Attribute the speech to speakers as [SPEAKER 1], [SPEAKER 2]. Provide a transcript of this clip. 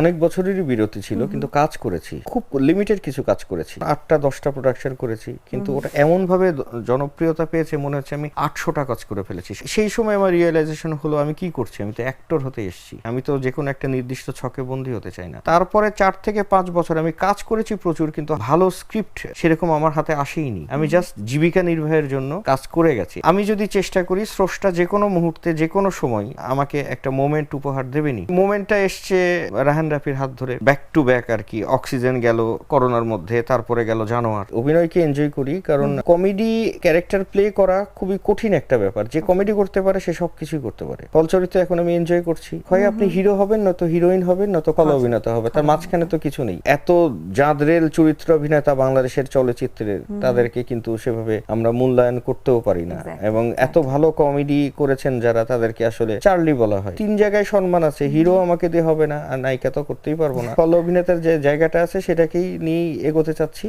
[SPEAKER 1] অনেক বছরেরই বিরতি ছিল, কিন্তু কাজ করেছি, খুব লিমিটেড কিছু কাজ করেছি, 8টা-10টা প্রোডাকশন করেছি, কিন্তু ওটা এমন ভাবে জনপ্রিয়তা পেয়েছে মনে হচ্ছে আমি 800টা কাজ করে ফেলেছি। সেই সময় আমার রিয়েলাইজেশন হলো আমি কি করছি, আমি তো অ্যাক্টর হতে এসেছি, আমি তো যে কোনো একটা নির্দিষ্ট ছকে বন্দী হতে চাই না। তারপরে 4 থেকে 5 বছর আমি কাজ করেছি প্রচুর, কিন্তু ভালো স্ক্রিপ্ট সেরকম আমার হাতে আসেইনি। আমি জাস্ট জীবিকা নির্বাহের জন্য কাজ করে গেছি। আমি যদি চেষ্টা করি, স্রষ্টা যে কোনো মুহূর্তে যে কোনো সময় আমাকে একটা মোমেন্ট উপহার দেবেনি। মোমেন্টটা এসছে রাহান রাফির হাত ধরে, ব্যাক টু ব্যাক আর কি। অক্সিজেন গেল করোনার মধ্যে, তারপরে গেল জানোয়ার। অভিনয়কে এনজয় করি, কারণ কমেডি ক্যারেক্টার প্লে করা খুবই কঠিন একটা ব্যাপার। যে কমেডি করতে পারে সে সবকিছুই করতে পারে। ফলচরিত্র এখন আমি এনজয় করছি। হয় আপনি হিরো হবেন, নয়তো হিরোইন হবেন, নয়তো কলা অভিনেতা হবে, তার মাঝখানে তো কিছু নেই। এত জাঁদরেল চরিত্র অভিনেতা বাংলাদেশের চলচ্চিত্রের, তাদেরকে কিন্তু সেভাবে আমরা মূল্যায়ন করতেও পারি না। এবং এত ভালো কমেডি করেছেন যারা, তাদেরকে আসলে চার্লি বলা হয়। 3 জায়গায় সম্মান আছে, হিরো আমাকে দিয়ে হবে না, আর নায়িকা তো করতেই পারবো না। কলা অভিনেতার যে জায়গাটা আছে সেটাকেই নিয়ে এগোতে চাচ্ছি।